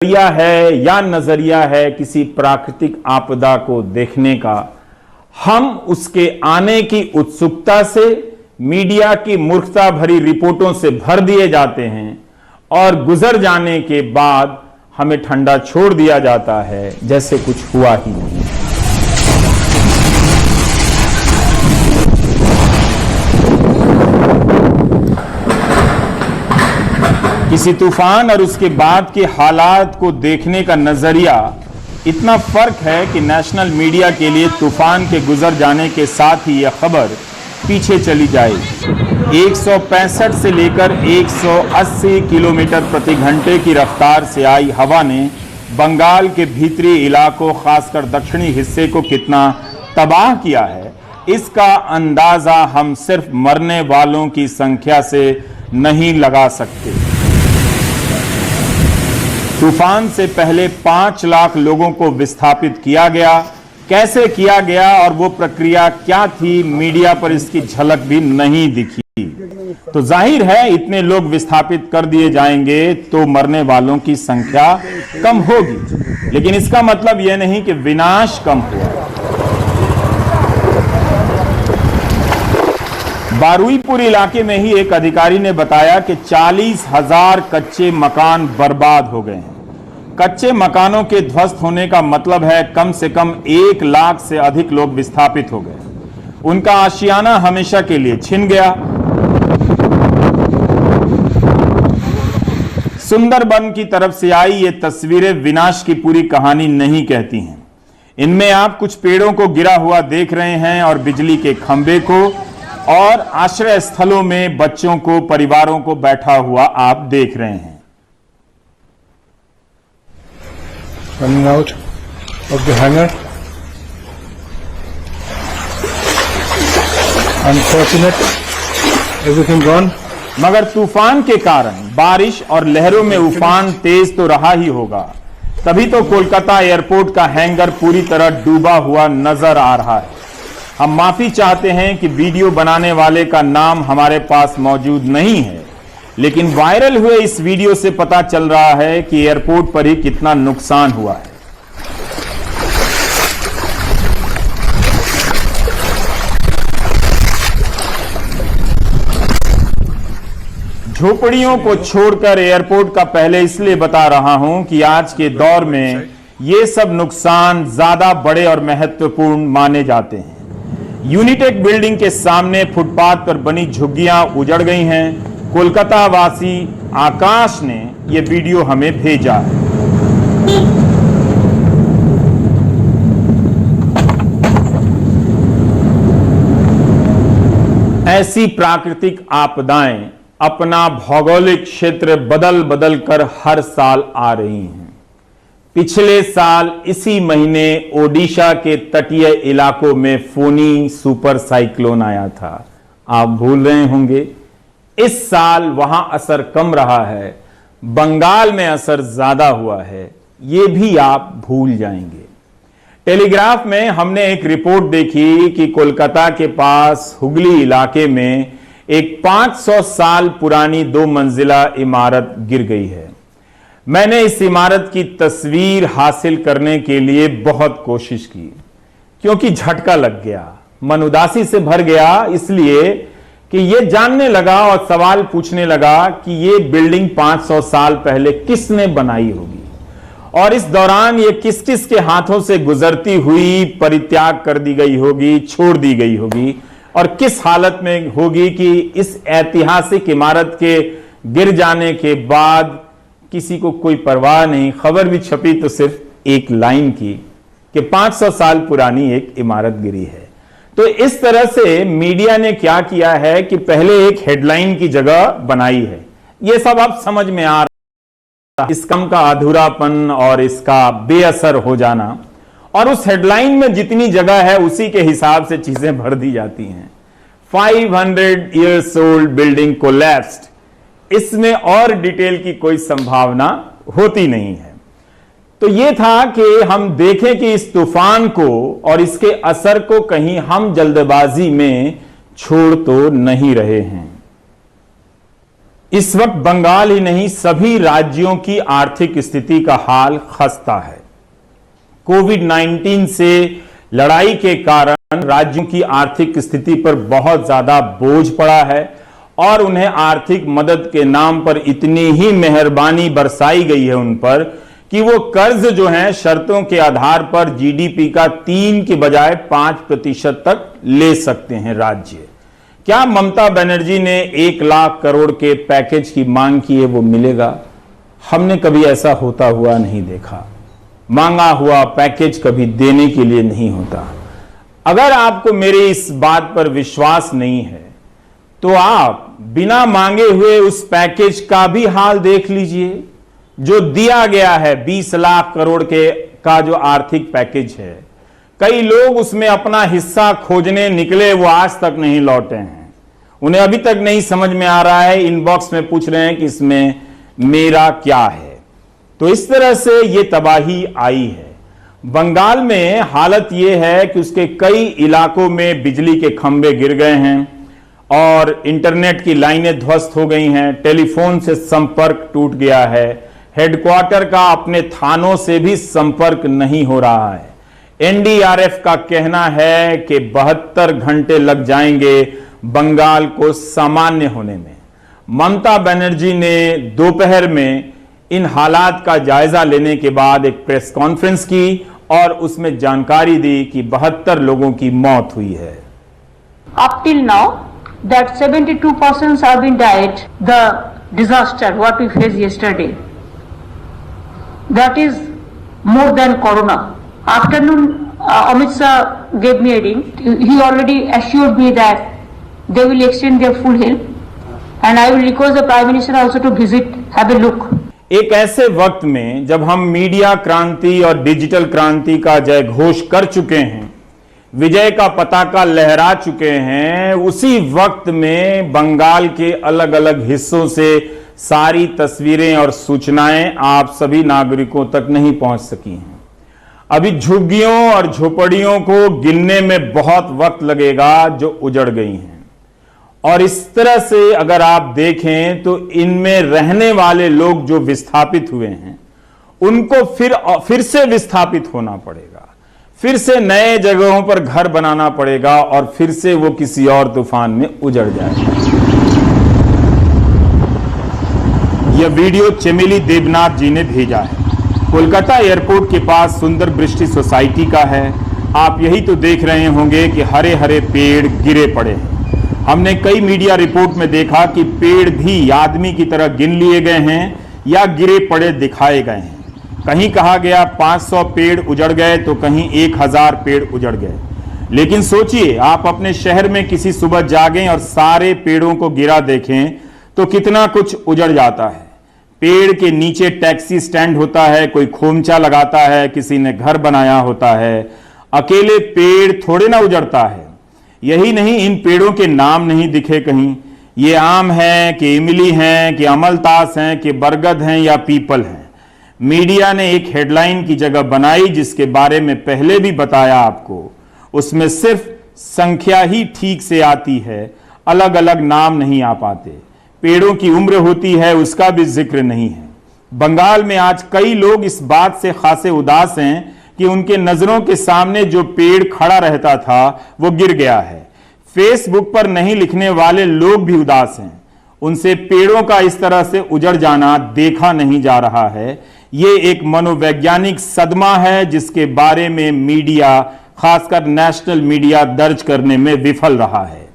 नजरिया है या नजरिया है किसी प्राकृतिक आपदा को देखने का, हम उसके आने की उत्सुकता से मीडिया की मूर्खता भरी रिपोर्टों से भर दिए जाते हैं और गुजर जाने के बाद हमें ठंडा छोड़ दिया जाता है जैसे कुछ हुआ ही नहीं। किसी तूफान और उसके बाद के हालात को देखने का नजरिया इतना फर्क है कि नेशनल मीडिया के लिए तूफान के गुजर जाने के साथ ही यह खबर पीछे चली जाएगी। 165 से लेकर 180 किलोमीटर प्रति घंटे की रफ्तार से आई हवा ने बंगाल के भीतरी इलाकों, खासकर दक्षिणी हिस्से को कितना तबाह किया है, इसका अंदाजा हम सिर्फ मरने वालों की संख्या से नहीं लगा सकते। तूफान से पहले 5 लाख लोगों को विस्थापित किया गया। कैसे किया गया और वो प्रक्रिया क्या थी, मीडिया पर इसकी झलक भी नहीं दिखी। तो जाहिर है इतने लोग विस्थापित कर दिए जाएंगे तो मरने वालों की संख्या कम होगी, लेकिन इसका मतलब यह नहीं कि विनाश कम हुआ। बारुईपुर इलाके में ही एक अधिकारी ने बताया कि 40,000 कच्चे मकान बर्बाद हो गए हैं। कच्चे मकानों के ध्वस्त होने का मतलब है कम से कम 1 लाख से अधिक लोग विस्थापित हो गए। उनका आशियाना हमेशा के लिए छिन गया। सुंदरबन की तरफ से आई ये तस्वीरें विनाश की पूरी कहानी नहीं कहती हैं। इनमें आप कुछ पेड़ों को गिरा हुआ देख रहे हैं और बिजली के खंभे को, और आश्रय स्थलों में बच्चों को, परिवारों को बैठा हुआ आप देख रहे हैं। Running out of the hangar. Unfortunate, everything gone. मगर तूफान के कारण बारिश और लहरों में उफान तेज तो रहा ही होगा, तभी तो कोलकाता एयरपोर्ट का हैंगर पूरी तरह डूबा हुआ नजर आ रहा है। हम माफी चाहते हैं कि वीडियो बनाने वाले का नाम हमारे पास मौजूद नहीं है, लेकिन वायरल हुए इस वीडियो से पता चल रहा है कि एयरपोर्ट पर ही कितना नुकसान हुआ है। झोपड़ियों को छोड़कर एयरपोर्ट का पहले इसलिए बता रहा हूं कि आज के दौर में ये सब नुकसान ज्यादा बड़े और महत्वपूर्ण माने जाते हैं। यूनिटेक बिल्डिंग के सामने फुटपाथ पर बनी झुग्गियां उजड़ गई हैं। कोलकाता वासी आकाश ने यह वीडियो हमें भेजा है। ऐसी प्राकृतिक आपदाएं अपना भौगोलिक क्षेत्र बदल बदल कर हर साल आ रही हैं। पिछले साल इसी महीने ओडिशा के तटीय इलाकों में फोनी सुपर साइक्लोन आया था, आप भूल रहे होंगे। इस साल वहां असर कम रहा है, बंगाल में असर ज्यादा हुआ है, यह भी आप भूल जाएंगे। टेलीग्राफ में हमने एक रिपोर्ट देखी कि कोलकाता के पास हुगली इलाके में एक 500 साल पुरानी 2 मंजिला इमारत गिर गई है। मैंने इस इमारत की तस्वीर हासिल करने के लिए बहुत कोशिश की, क्योंकि झटका लग गया, मन उदासी से भर गया, इसलिए कि यह जानने लगा और सवाल पूछने लगा कि यह बिल्डिंग 500 साल पहले किसने बनाई होगी, और इस दौरान यह किस किस के हाथों से गुजरती हुई परित्याग कर दी गई होगी, छोड़ दी गई होगी, और किस हालत में होगी कि इस ऐतिहासिक इमारत के गिर जाने के बाद किसी को कोई परवाह नहीं। खबर भी छपी तो सिर्फ एक लाइन की कि 500 साल पुरानी एक इमारत गिरी है। तो इस तरह से मीडिया ने क्या किया है कि पहले एक हेडलाइन की जगह बनाई है। यह सब अब समझ में आ रहा है, इस कम का अधूरापन और इसका बेअसर हो जाना, और उस हेडलाइन में जितनी जगह है उसी के हिसाब से चीजें भर दी जाती हैं। 500 years old बिल्डिंग कोलैप्स्ड, इसमें और डिटेल की कोई संभावना होती नहीं है। तो यह था कि हम देखें कि इस तूफान को और इसके असर को कहीं हम जल्दबाजी में छोड़ तो नहीं रहे हैं। इस वक्त बंगाल ही नहीं सभी राज्यों की आर्थिक स्थिति का हाल खस्ता है। कोविड-19 से लड़ाई के कारण राज्यों की आर्थिक स्थिति पर बहुत ज्यादा बोझ पड़ा है और उन्हें आर्थिक मदद के नाम पर इतनी ही मेहरबानी बरसाई गई है उन पर कि वो कर्ज जो है शर्तों के आधार पर जीडीपी का 3 के बजाय 5% तक ले सकते हैं राज्य। क्या ममता बनर्जी ने 1 लाख करोड़ के पैकेज की मांग की है वो मिलेगा? हमने कभी ऐसा होता हुआ नहीं देखा। मांगा हुआ पैकेज कभी देने के लिए नहीं होता। अगर आपको मेरे इस बात पर विश्वास नहीं है तो आप बिना मांगे हुए उस पैकेज का भी हाल देख लीजिए जो दिया गया है। 20 लाख करोड़ का जो आर्थिक पैकेज है, कई लोग उसमें अपना हिस्सा खोजने निकले, वो आज तक नहीं लौटे हैं। उन्हें अभी तक नहीं समझ में आ रहा है, इनबॉक्स में पूछ रहे हैं कि इसमें मेरा क्या है। तो इस तरह से ये तबाही आई है। बंगाल में हालत यह है कि उसके कई इलाकों में बिजली के खंभे गिर गए हैं और इंटरनेट की लाइनें ध्वस्त हो गई हैं, टेलीफोन से संपर्क टूट गया है, हेडक्वार्टर का अपने थानों से भी संपर्क नहीं हो रहा है। एनडीआरएफ का कहना है कि 72 घंटे लग जाएंगे बंगाल को सामान्य होने में। ममता बनर्जी ने दोपहर में इन हालात का जायजा लेने के बाद एक प्रेस कॉन्फ्रेंस की और उसमें जानकारी दी कि 72 लोगों की मौत हुई है। Up till now, that 72 persons have been died. The disaster what we faced yesterday, that is more than corona. Afternoon, Amit Shah gave me a ring. He already assured me that they will extend their full help, and I will request the Prime Minister also to visit, have a look. एक ऐसे वक्त में जब हम media क्रांति और digital क्रांति का जय घोष कर चुके हैं, विजय का पताका लहरा चुके हैं, उसी वक्त में बंगाल के अलग अलग हिस्सों से सारी तस्वीरें और सूचनाएं आप सभी नागरिकों तक नहीं पहुंच सकी हैं। अभी झुग्गियों और झोपड़ियों को गिनने में बहुत वक्त लगेगा जो उजड़ गई हैं। और इस तरह से अगर आप देखें तो इनमें रहने वाले लोग जो विस्थापित हुए हैं उनको फिर से विस्थापित होना पड़ेगा, फिर से नए जगहों पर घर बनाना पड़ेगा और फिर से वो किसी और तूफान में उजड़ जाएगा। यह वीडियो चमेली देवनाथ जी ने भेजा है। कोलकाता एयरपोर्ट के पास सुंदर बृष्टि सोसाइटी का है। आप यही तो देख रहे होंगे कि हरे हरे पेड़ गिरे पड़े हैं। हमने कई मीडिया रिपोर्ट में देखा कि पेड़ भी आदमी की तरह गिन लिए गए हैं या गिरे पड़े दिखाए गए हैं। कहीं कहा गया 500 पेड़ उजड़ गए तो कहीं 1000 पेड़ उजड़ गए। लेकिन सोचिए, आप अपने शहर में किसी सुबह जागें और सारे पेड़ों को गिरा देखें तो कितना कुछ उजड़ जाता है। पेड़ के नीचे टैक्सी स्टैंड होता है, कोई खोमचा लगाता है, किसी ने घर बनाया होता है। अकेले पेड़ थोड़े ना उजड़ता है। यही नहीं, इन पेड़ों के नाम नहीं दिखे कहीं। ये आम है कि इमली हैं कि अमलतास हैं कि बरगद हैं या पीपल हैं। मीडिया ने एक हेडलाइन की जगह बनाई जिसके बारे में पहले भी बताया आपको। उसमें सिर्फ संख्या ही ठीक से आती है, अलग अलग नाम नहीं आ पाते। पेड़ों की उम्र होती है, उसका भी जिक्र नहीं है। बंगाल में आज कई लोग इस बात से खासे उदास हैं कि उनके नजरों के सामने जो पेड़ खड़ा रहता था वो गिर गया है। फेसबुक पर नहीं लिखने वाले लोग भी उदास हैं। उनसे पेड़ों का इस तरह से उजड़ जाना देखा नहीं जा रहा है। ये एक मनोवैज्ञानिक सदमा है जिसके बारे में मीडिया, खासकर नेशनल मीडिया, दर्ज करने में विफल रहा है।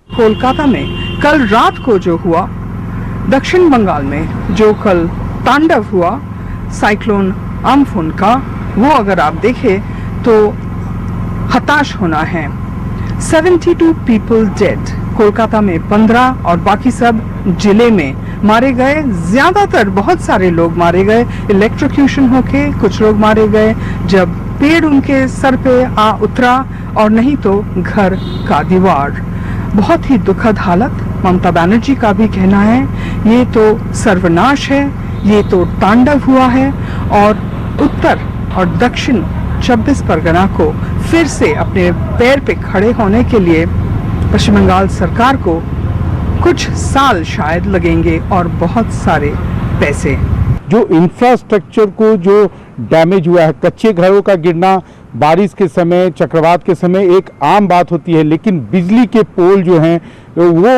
कोलकाता में कल रात को जो हुआ, दक्षिण बंगाल में जो कल तांडव हुआ साइक्लोन अम्फन का, वो अगर आप देखें तो हताश होना है। 72 पीपल डेड, कोलकाता में 15 और बाकी सब जिले में मारे गए। ज्यादातर बहुत सारे लोग मारे गए इलेक्ट्रोक्यूशन होके, कुछ लोग मारे गए जब पेड़ उनके सर पे आ उतरा और नहीं तो घर का दीवार। बहुत ही दुखद हालत। ममता बनर्जी का भी कहना है ये तो सर्वनाश है, ये तो तांडव हुआ है और उत्तर और दक्षिण 24 परगना को फिर से अपने पैर पे खड़े होने के लिए पश्चिम बंगाल सरकार को कुछ साल शायद लगेंगे और बहुत सारे पैसे। जो इंफ्रास्ट्रक्चर को जो डैमेज हुआ है, कच्चे घरों का गिरना बारिश के समय, चक्रवात के समय एक आम बात होती है, लेकिन बिजली के पोल जो हैं वो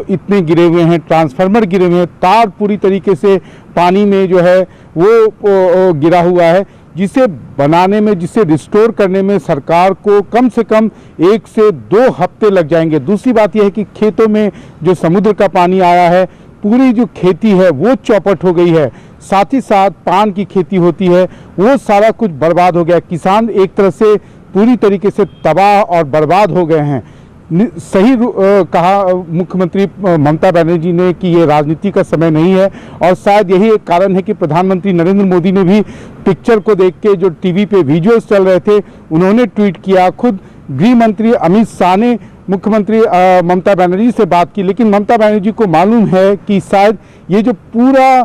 इतने गिरे हुए हैं, ट्रांसफार्मर गिरे हुए हैं, तार पूरी तरीके से पानी में जो है वो गिरा हुआ है, जिसे बनाने में, जिसे रिस्टोर करने में सरकार को कम से कम 1 से 2 हफ्ते लग जाएंगे। दूसरी बात यह है कि खेतों में जो समुद्र का पानी आया है, पूरी जो खेती है वो चौपट हो गई है। साथ ही साथ पान की खेती होती है, वो सारा कुछ बर्बाद हो गया। किसान एक तरह से पूरी तरीके से तबाह और बर्बाद हो गए हैं। सही कहा मुख्यमंत्री ममता बनर्जी ने कि ये राजनीति का समय नहीं है, और शायद यही एक कारण है कि प्रधानमंत्री नरेंद्र मोदी ने भी पिक्चर को देख के, जो टीवी पे वीडियोस चल रहे थे, उन्होंने ट्वीट किया। खुद गृह मंत्री अमित शाह ने मुख्यमंत्री ममता बनर्जी से बात की, लेकिन ममता बनर्जी को मालूम है कि शायद ये जो पूरा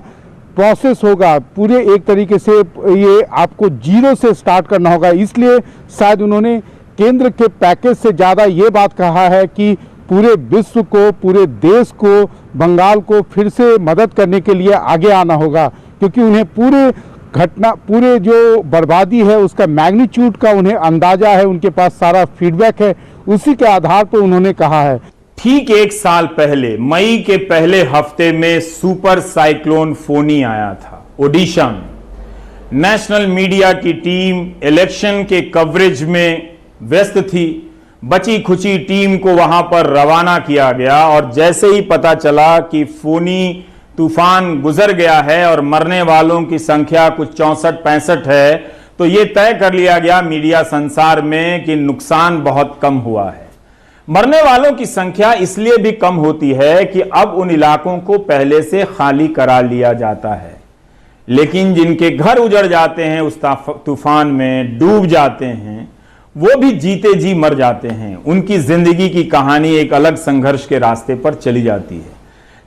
प्रोसेस होगा, पूरे एक तरीके से ये आपको जीरो से स्टार्ट करना होगा, इसलिए शायद उन्होंने केंद्र के पैकेज से ज़्यादा ये बात कहा है कि पूरे विश्व को, पूरे देश को, बंगाल को फिर से मदद करने के लिए आगे आना होगा, क्योंकि उन्हें पूरे जो बर्बादी है उसका मैग्नीट्यूड का उन्हें अंदाजा है, उनके पास सारा फीडबैक है, उसी के आधार पर उन्होंने कहा है। ठीक 1 साल पहले मई के पहले हफ्ते में सुपर साइक्लोन फोनी आया था ओडिशा में। नेशनल मीडिया की टीम इलेक्शन के कवरेज में व्यस्त थी। बची खुची टीम को वहां पर रवाना किया गया, और जैसे ही पता चला कि फोनी तूफान गुजर गया है और मरने वालों की संख्या कुछ 64-65 है, तो यह तय कर लिया गया मीडिया संसार में कि नुकसान बहुत कम हुआ है। मरने वालों की संख्या इसलिए भी कम होती है कि अब उन इलाकों को पहले से खाली करा लिया जाता है, लेकिन जिनके घर उजड़ जाते हैं, उस तूफान में डूब जाते हैं, वो भी जीते जी मर जाते हैं। उनकी जिंदगी की कहानी एक अलग संघर्ष के रास्ते पर चली जाती है।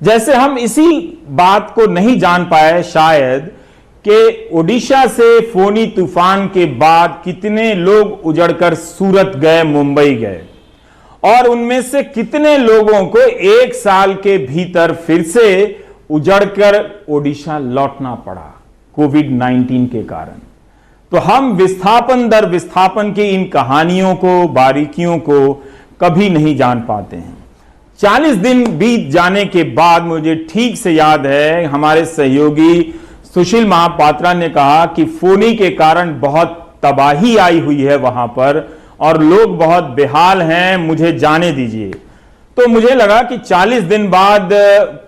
जैसे हम इसी बात को नहीं जान पाए शायद कि ओडिशा से फोनी तूफान के बाद कितने लोग उजड़कर सूरत गए, मुंबई गए, और उनमें से कितने लोगों को 1 साल के भीतर फिर से उजड़कर ओडिशा लौटना पड़ा कोविड-19 के कारण। तो हम विस्थापन दर विस्थापन की इन कहानियों को, बारीकियों को कभी नहीं जान पाते हैं। 40 दिन बीत जाने के बाद मुझे ठीक से याद है, हमारे सहयोगी सुशील महापात्रा ने कहा कि फोनी के कारण बहुत तबाही आई हुई है वहां पर और लोग बहुत बेहाल हैं, मुझे जाने दीजिए। तो मुझे लगा कि 40 दिन बाद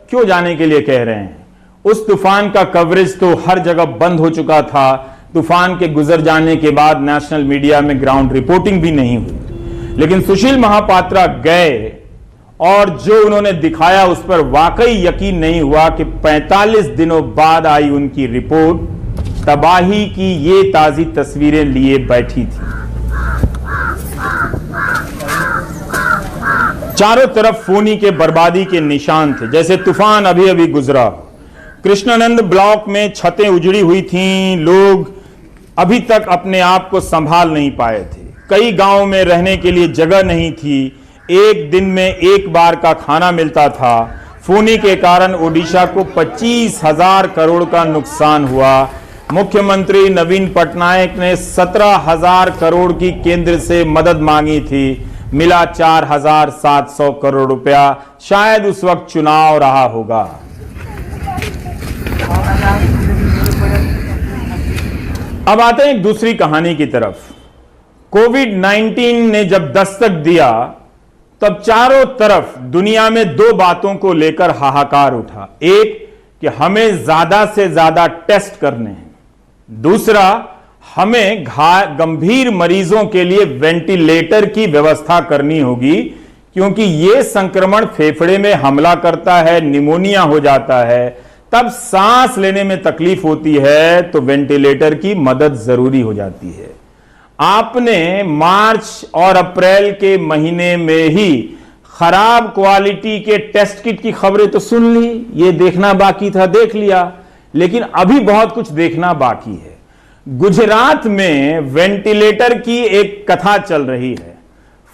क्यों जाने के लिए कह रहे हैं। उस तूफान का कवरेज तो हर जगह बंद हो चुका था। तूफान के गुजर जाने के बाद नेशनल मीडिया में ग्राउंड रिपोर्टिंग भी नहीं हुई, लेकिन सुशील महापात्रा गए और जो उन्होंने दिखाया उस पर वाकई यकीन नहीं हुआ कि 45 दिनों बाद आई उनकी रिपोर्ट तबाही की ये ताजी तस्वीरें लिए बैठी थी। चारों तरफ फोनी के बर्बादी के निशान थे, जैसे तूफान अभी अभी गुजरा। कृष्णानंद ब्लॉक में छतें उजड़ी हुई थीं, लोग अभी तक अपने आप को संभाल नहीं पाए थे। कई गांवों में रहने के लिए जगह नहीं थी, एक दिन में एक बार का खाना मिलता था। फोनी के कारण ओडिशा को 25,000 करोड़ का नुकसान हुआ। मुख्यमंत्री नवीन पटनायक ने 17,000 करोड़ की केंद्र से मदद मांगी थी, मिला 4,700 करोड़ रुपया। शायद उस वक्त चुनाव रहा होगा। अब आते हैं एक दूसरी कहानी की तरफ। कोविड-19 ने जब दस्तक दिया तब चारों तरफ दुनिया में 2 बातों को लेकर हाहाकार उठा। एक कि हमें ज्यादा से ज्यादा टेस्ट करने हैं, दूसरा हमें गंभीर मरीजों के लिए वेंटिलेटर की व्यवस्था करनी होगी, क्योंकि यह संक्रमण फेफड़े में हमला करता है, निमोनिया हो जाता है, तब सांस लेने में तकलीफ होती है, तो वेंटिलेटर की मदद जरूरी हो जाती है। आपने मार्च और अप्रैल के महीने में ही खराब क्वालिटी के टेस्ट किट की खबरें तो सुन ली, ये देखना बाकी था, देख लिया, लेकिन अभी बहुत कुछ देखना बाकी है। गुजरात में वेंटिलेटर की एक कथा चल रही है।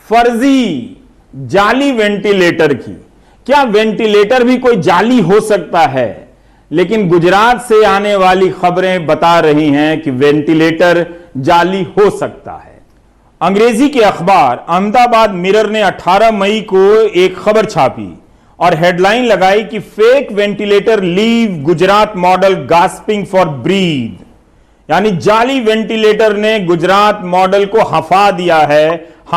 फर्जी जाली वेंटिलेटर की। क्या वेंटिलेटर भी कोई जाली हो सकता है? लेकिन गुजरात से आने वाली खबरें बता रही हैं कि वेंटिलेटर जाली हो सकता है। अंग्रेजी के अखबार अहमदाबाद मिरर ने 18 मई को एक खबर छापी और हेडलाइन लगाई कि fake ventilator leave Gujarat model gasping for breath, यानी जाली वेंटिलेटर ने गुजरात मॉडल को हफा दिया है।